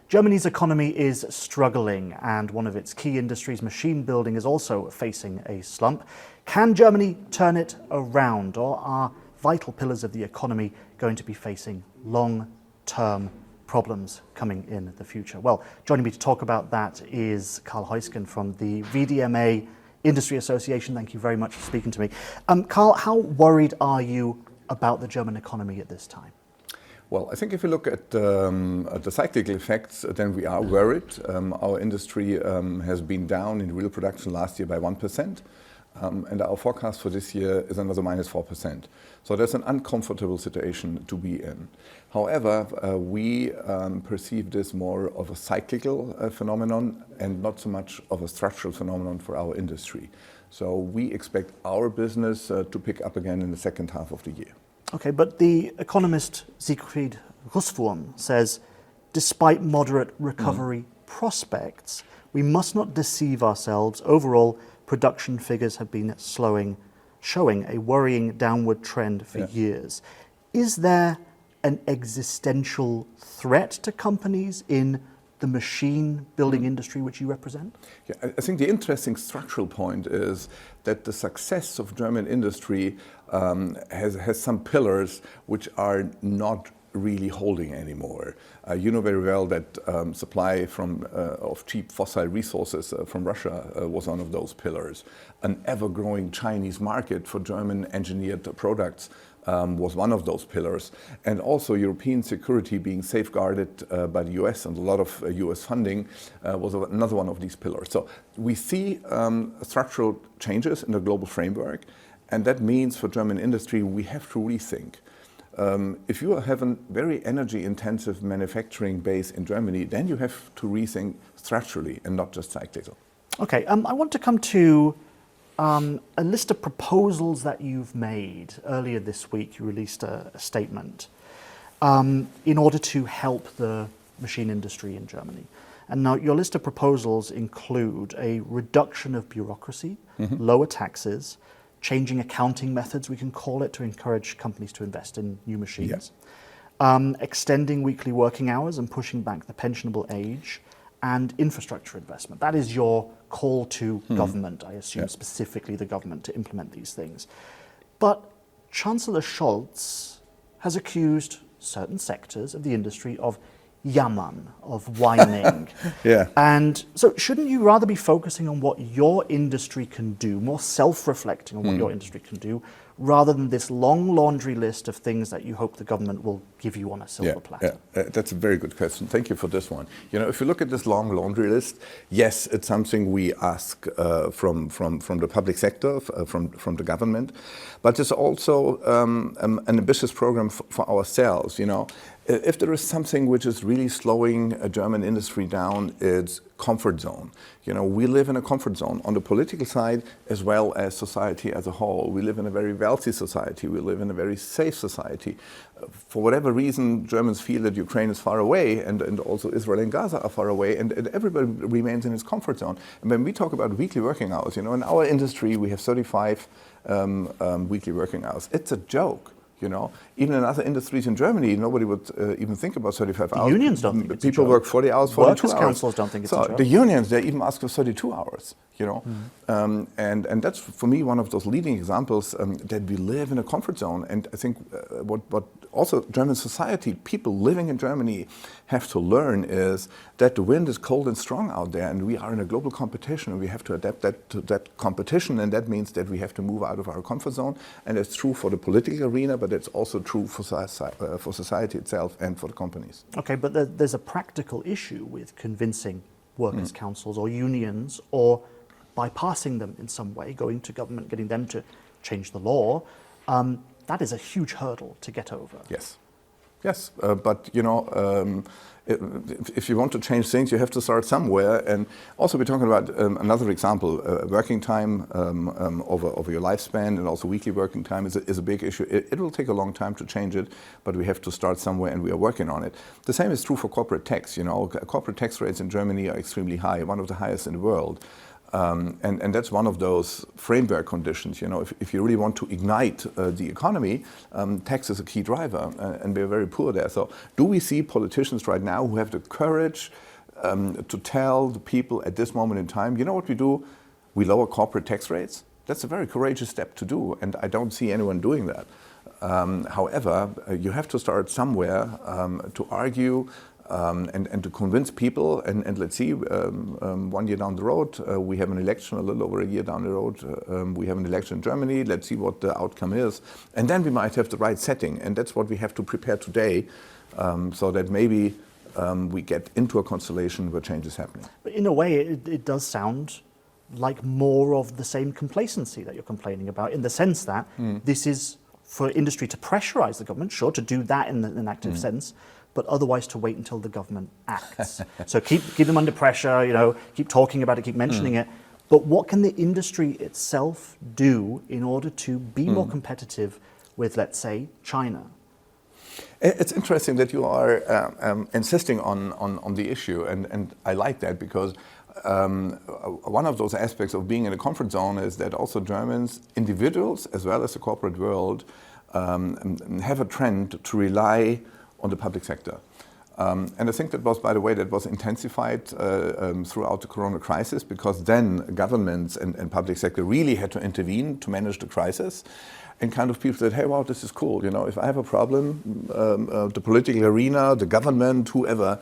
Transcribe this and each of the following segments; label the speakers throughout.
Speaker 1: Germany's economy is struggling, and one of its key industries, machine building, is also facing a slump. Can Germany turn it around, or are vital pillars of the economy going to be facing long-term problems coming in the future? Well, joining me to talk about that is Karl Haeusgen from the VDMA Industry Association. Thank you very much for speaking to me. Karl, how worried are you about the German economy at this time?
Speaker 2: Well, I think if you look at the cyclical effects, then we are worried. Our industry has been down in real production last year by 1%, and our forecast for this year is another minus 4%. So that's an uncomfortable situation to be in. However, we perceive this more of a cyclical phenomenon and not so much of a structural phenomenon for our industry. So we expect our business to pick up again in the second half of the year.
Speaker 1: Okay, but the economist Siegfried Russwurm says, despite moderate recovery prospects, we must not deceive ourselves. Overall, production figures have been showing a worrying downward trend for years. Is there an existential threat to companies in the machine building industry which you represent?
Speaker 2: Yeah, I think the interesting structural point is that the success of German industry has some pillars which are not really holding anymore. You know very well that supply of cheap fossil resources from Russia was one of those pillars. An ever-growing Chinese market for German engineered products was one of those pillars. And also European security being safeguarded by the US, and a lot of US funding was another one of these pillars. So we see structural changes in the global framework, and that means for German industry we have to rethink. If you have a very energy-intensive manufacturing base in Germany, then you have to rethink structurally and not just cyclical.
Speaker 1: Okay, I want to come to a list of proposals that you've made. Earlier this week, you released a statement in order to help the machine industry in Germany. And now your list of proposals include a reduction of bureaucracy, lower taxes, changing accounting methods, we can call it, to encourage companies to invest in new machines, extending weekly working hours and pushing back the pensionable age, and infrastructure investment. That is your call to government, I assume, specifically the government, to implement these things. But Chancellor Scholz has accused certain sectors of the industry of jammern, of whining. And so shouldn't you rather be focusing on what your industry can do, more self-reflecting on what your industry can do, rather than this long laundry list of things that you hope the government will give you on a silver platter?
Speaker 2: That's a very good question. Thank you for this one. You know, if you look at this long laundry list, yes, it's something we ask from the public sector, from the government, but it's also an ambitious program for ourselves. You know, if there is something which is really slowing a German industry down, it's comfort zone. You know, we live in a comfort zone on the political side as well as society as a whole. We live in a very wealthy society. We live in a very safe society. For whatever reason, Germans feel that Ukraine is far away, and also Israel and Gaza are far away, and everybody remains in his comfort zone. And when we talk about weekly working hours, you know, in our industry we have 35 weekly working hours. It's a joke. You know, even in other industries in Germany, nobody would even think about 35 hours.
Speaker 1: The unions don't think it's a joke.
Speaker 2: People work 40 hours, 42 hours.
Speaker 1: Workers' councils don't think it's a joke.
Speaker 2: The unions, they even ask for 32 hours, you know. And that's, for me, one of those leading examples that we live in a comfort zone. And I think what also German society, people living in Germany have to learn is that the wind is cold and strong out there, and we are in a global competition, and we have to adapt to that competition, and that means that we have to move out of our comfort zone. And that's true for the political arena, but it's also true for society itself and for the companies.
Speaker 1: Okay, but there's a practical issue with convincing workers' councils or unions, or bypassing them in some way, going to government, getting them to change the law. That is a huge hurdle to get over.
Speaker 2: Yes, but you know, if you want to change things, you have to start somewhere. And also, we're talking about another example: working time over your lifespan, and also weekly working time is a big issue. It will take a long time to change it, but we have to start somewhere, and we are working on it. The same is true for corporate tax. You know, corporate tax rates in Germany are extremely high, one of the highest in the world. And that's one of those framework conditions. You know, if you really want to ignite the economy, tax is a key driver, and we're very poor there. So do we see politicians right now who have the courage to tell the people at this moment in time, you know what we do? We lower corporate tax rates? That's a very courageous step to do, and I don't see anyone doing that. However, you have to start somewhere to argue and to convince people, and let's see, 1 year down the road, we have an election, a little over a year down the road, we have an election in Germany, let's see what the outcome is, and then we might have the right setting, and that's what we have to prepare today, so that maybe we get into a constellation where change is happening.
Speaker 1: But in a way, it does sound like more of the same complacency that you're complaining about, in the sense that this is for industry to pressurize the government, sure, to do that in an active sense, but otherwise to wait until the government acts. So keep them under pressure, you know, keep talking about it, keep mentioning it. But what can the industry itself do in order to be more competitive with, let's say, China?
Speaker 2: It's interesting that you are insisting on the issue, and I like that, because one of those aspects of being in a comfort zone is that also Germans, individuals as well as the corporate world, have a trend to rely on the public sector. And I think that was, by the way, that was intensified throughout the corona crisis, because then governments and public sector really had to intervene to manage the crisis. And kind of people said, hey, wow, this is cool. You know, if I have a problem, the political arena, the government, whoever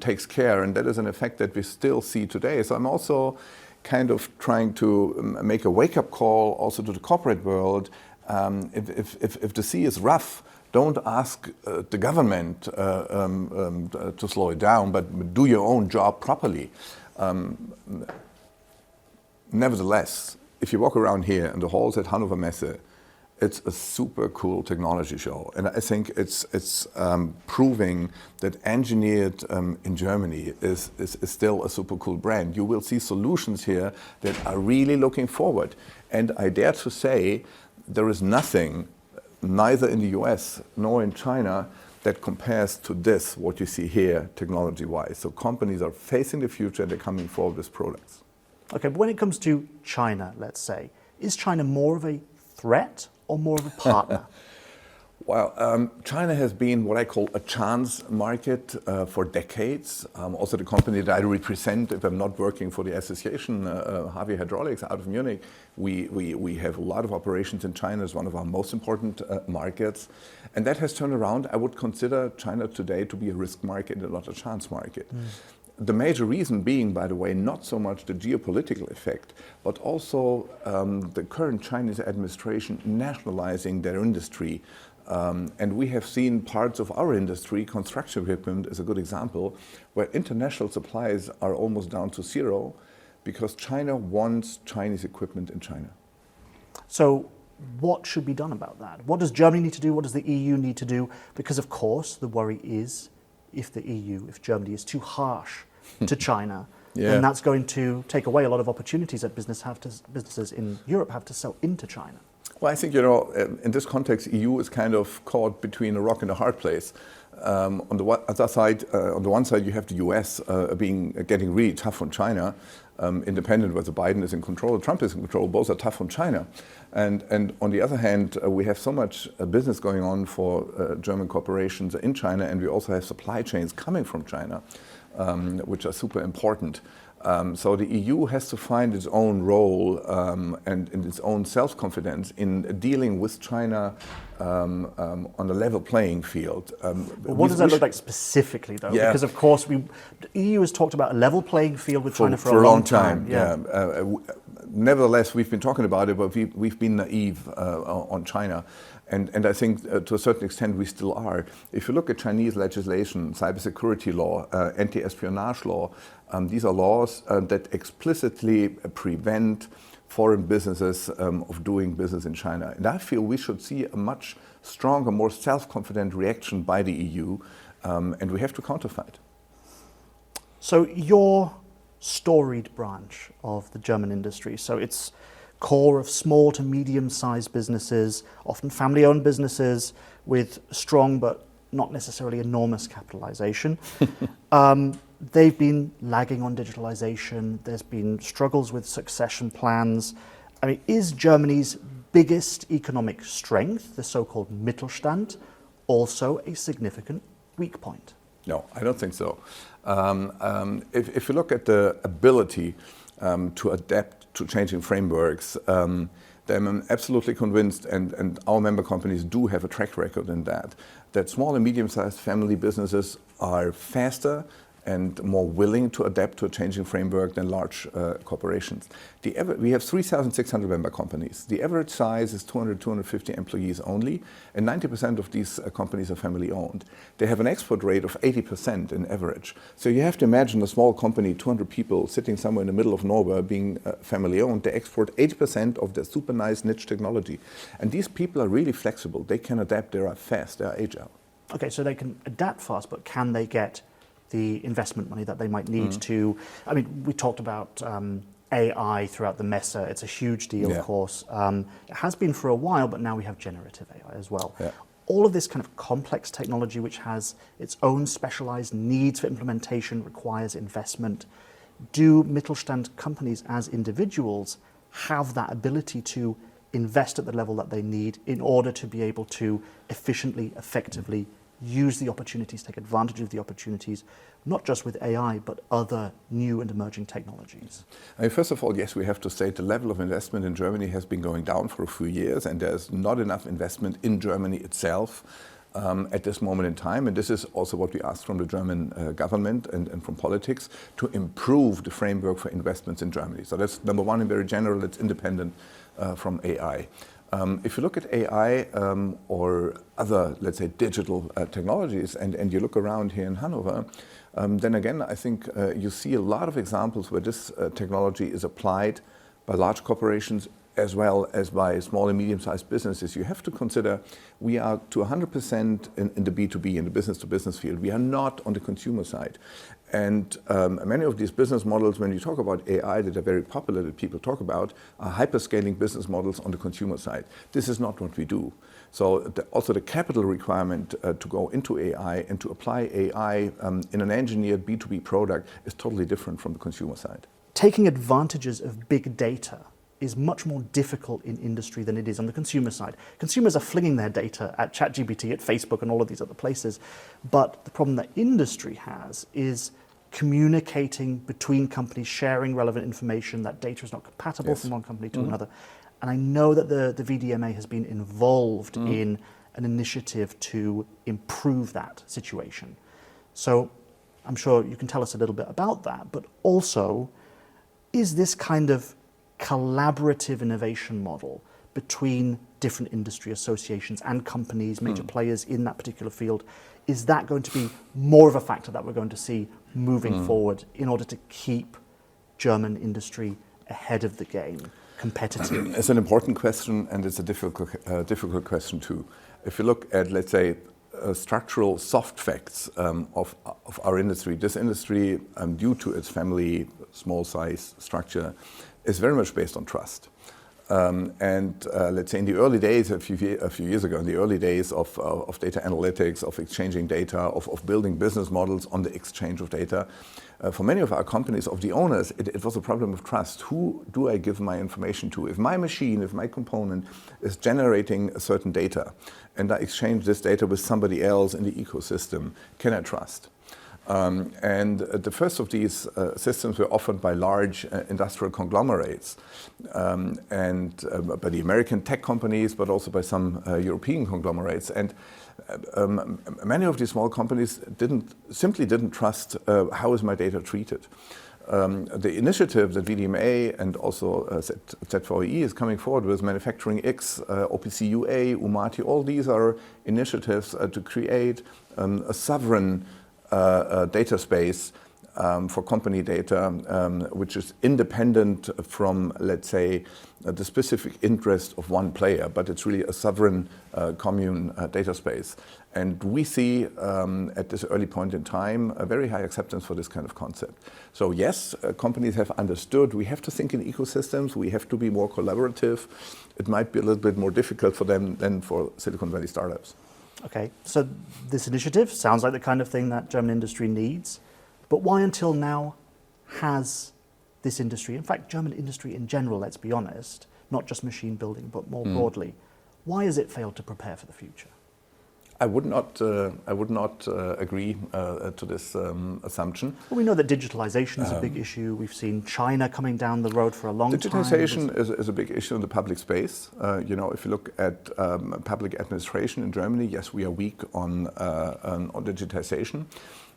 Speaker 2: takes care. And that is an effect that we still see today. So I'm also kind of trying to make a wake-up call also to the corporate world. If the sea is rough, don't ask the government to slow it down, but do your own job properly. Nevertheless, if you walk around here in the halls at Hannover Messe, it's a super cool technology show, and I think it's proving that engineered in Germany is still a super cool brand. You will see solutions here that are really looking forward, and I dare to say there is nothing, neither in the US nor in China, that compares to this, what you see here technology-wise. So companies are facing the future and they're coming forward with products.
Speaker 1: Okay, but when it comes to China, let's say, is China more of a threat or more of a partner?
Speaker 2: Well, China has been what I call a chance market for decades. Also the company that I represent, if I'm not working for the association, Harvey Hydraulics out of Munich, we have a lot of operations in China. It's one of our most important markets. And that has turned around. I would consider China today to be a risk market and not a chance market. The major reason being, by the way, not so much the geopolitical effect, but also the current Chinese administration nationalizing their industry. And we have seen parts of our industry, construction equipment is a good example, where international supplies are almost down to zero because China wants Chinese equipment in China.
Speaker 1: So what should be done about that? What does Germany need to do? What does the EU need to do? Because, of course, the worry is if the EU, if Germany is too harsh to China, then that's going to take away a lot of opportunities that businesses in Europe have to sell into China.
Speaker 2: Well, I think, you know, in this context, EU is kind of caught between a rock and a hard place. On the other side, on the one side, you have the US getting really tough on China, independent whether Biden is in control or Trump is in control. Both are tough on China. And on the other hand, we have so much business going on for German corporations in China, and we also have supply chains coming from China, which are super important. So the EU has to find its own role and its own self-confidence in dealing with China on a level playing field.
Speaker 1: What does that look like specifically, though?
Speaker 2: Yeah.
Speaker 1: Because, of course, the EU has talked about a level playing field with China for a long time.
Speaker 2: Nevertheless, we've been talking about it, but we've been naive on China. And I think to a certain extent we still are. If you look at Chinese legislation, cybersecurity law, anti-espionage law, these are laws that explicitly prevent foreign businesses of doing business in China. And I feel we should see a much stronger, more self-confident reaction by the EU, and we have to counterfight.
Speaker 1: So your storied branch of the German industry, so it's core of small to medium-sized businesses, often family-owned businesses with strong but not necessarily enormous capitalization. they've been lagging on digitalization. There's been struggles with succession plans. I mean, is Germany's biggest economic strength, the so-called Mittelstand, also a significant weak point?
Speaker 2: No, I don't think so. If you look at the ability to adapt to changing frameworks, then I'm absolutely convinced, and our member companies do have a track record in that small and medium-sized family businesses are faster and more willing to adapt to a changing framework than large corporations. We have 3,600 member companies. The average size is 200, 250 employees only, and 90% of these companies are family owned. They have an export rate of 80% in average. So you have to imagine a small company, 200 people, sitting somewhere in the middle of nowhere, being family owned. They export 80% of their super nice niche technology. And these people are really flexible. They can adapt, they are fast, they are agile.
Speaker 1: Okay, so they can adapt fast, but can they get the investment money that they might need to? I mean, we talked about AI throughout the Messe. It's a huge deal, of course. It has been for a while, but now we have generative AI as well.
Speaker 2: Yeah.
Speaker 1: All of this kind of complex technology, which has its own specialized needs for implementation, requires investment. Do Mittelstand companies as individuals have that ability to invest at the level that they need in order to be able to efficiently, effectively use the opportunities, take advantage of the opportunities, not just with AI, but other new and emerging technologies?
Speaker 2: I mean, first of all, yes, we have to say the level of investment in Germany has been going down for a few years, and there's not enough investment in Germany itself at this moment in time. And this is also what we asked from the German government and from politics, to improve the framework for investments in Germany. So that's number one, and very general, it's independent from AI. If you look at AI or other, let's say, digital technologies, and you look around here in Hannover, then again, I think you see a lot of examples where this technology is applied by large corporations as well as by small and medium-sized businesses. You have to consider we are to 100% in the B2B, in the business-to-business field. We are not on the consumer side. And many of these business models, when you talk about AI, that are very popular, that people talk about, are hyperscaling business models on the consumer side. This is not what we do. So also the capital requirement to go into AI and to apply AI in an engineered B2B product is totally different from the consumer side.
Speaker 1: Taking advantages of big data is much more difficult in industry than it is on the consumer side. Consumers are flinging their data at ChatGPT, at Facebook, and all of these other places. But the problem that industry has is communicating between companies, sharing relevant information. That data is not compatible from one company to another. And I know that the VDMA has been involved in an initiative to improve that situation. So I'm sure you can tell us a little bit about that, but also, is this kind of collaborative innovation model between different industry associations and companies, major players in that particular field, is that going to be more of a factor that we're going to see moving forward in order to keep German industry ahead of the game, competitive?
Speaker 2: It's an important question, and it's a difficult question too. If you look at, let's say, structural soft facts of our industry, this industry, due to its family, small size structure, is very much based on trust. Let's say in the early days, a few years ago, in the early days of data analytics, of exchanging data, of building business models on the exchange of data, for many of our companies, of the owners, it was a problem of trust. Who do I give my information to? If my machine, if my component is generating a certain data, and I exchange this data with somebody else in the ecosystem, can I trust? The first of these systems were offered by large industrial conglomerates and by the American tech companies, but also by some European conglomerates. And many of these small companies simply didn't trust how is my data treated. The initiative that VDMA and also ZVE is coming forward with, Manufacturing X, OPC UA, UMATI, all these are initiatives to create a sovereign data space for company data, which is independent from, let's say, the specific interest of one player, but it's really a sovereign commune data space. And we see at this early point in time a very high acceptance for this kind of concept. So yes, companies have understood we have to think in ecosystems, we have to be more collaborative. It might be a little bit more difficult for them than for Silicon Valley startups.
Speaker 1: Okay, so this initiative sounds like the kind of thing that German industry needs. But why until now has this industry, in fact German industry in general, let's be honest, not just machine building but more broadly, why has it failed to prepare for the future?
Speaker 2: I would not agree to this assumption.
Speaker 1: Well, we know that digitalization is a big issue. We've seen China coming down the road for a long time.
Speaker 2: Digitization is a big issue in the public space. You know, if you look at public administration in Germany, yes, we are weak on digitization.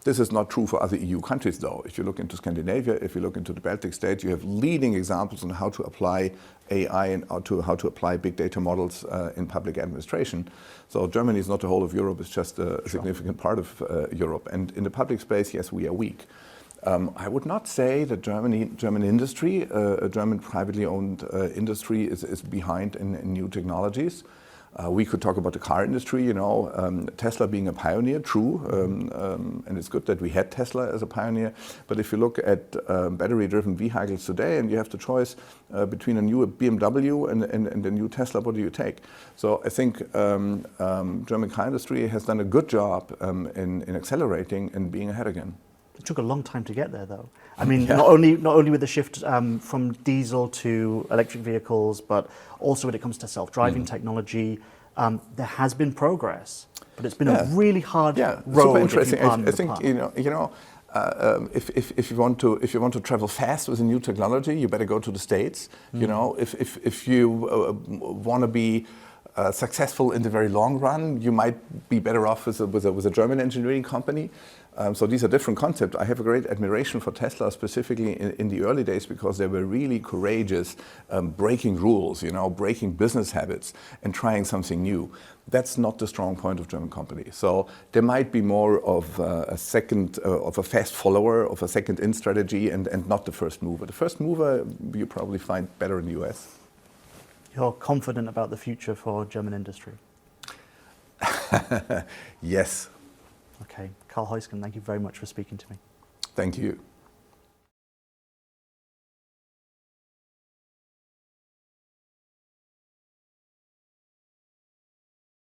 Speaker 2: This is not true for other EU countries, though. If you look into Scandinavia, if you look into the Baltic states, you have leading examples on how to apply AI and how to apply big data models in public administration. So Germany is not the whole of Europe, it's just a significant part of Europe. And in the public space, yes, we are weak. I would not say that German industry, a German privately owned industry is behind in new technologies. We could talk about the car industry, you know, Tesla being a pioneer, true, and it's good that we had Tesla as a pioneer. But if you look at battery-driven vehicles today and you have the choice between a new BMW and a new Tesla, what do you take? So I think German car industry has done a good job in accelerating and being ahead again.
Speaker 1: It took a long time to get there, though. I mean, not only with the shift from diesel to electric vehicles, but also when it comes to self-driving technology, there has been progress, but it's been a really hard road.
Speaker 2: Super interesting.
Speaker 1: I
Speaker 2: think if you want to travel fast with a new technology, you better go to the States. You know, if you want to be successful in the very long run, you might be better off with a German engineering company. So these are different concepts. I have a great admiration for Tesla, specifically in the early days, because they were really courageous, breaking rules, you know, breaking business habits and trying something new. That's not the strong point of German companies. So there might be more of a fast follower, of a second-in strategy, and not the first mover. The first mover you probably find better in the US.
Speaker 1: You're confident about the future for German industry?
Speaker 2: Yes.
Speaker 1: Okay. Karl Haeusgen, thank you very much for speaking to me.
Speaker 2: Thank you.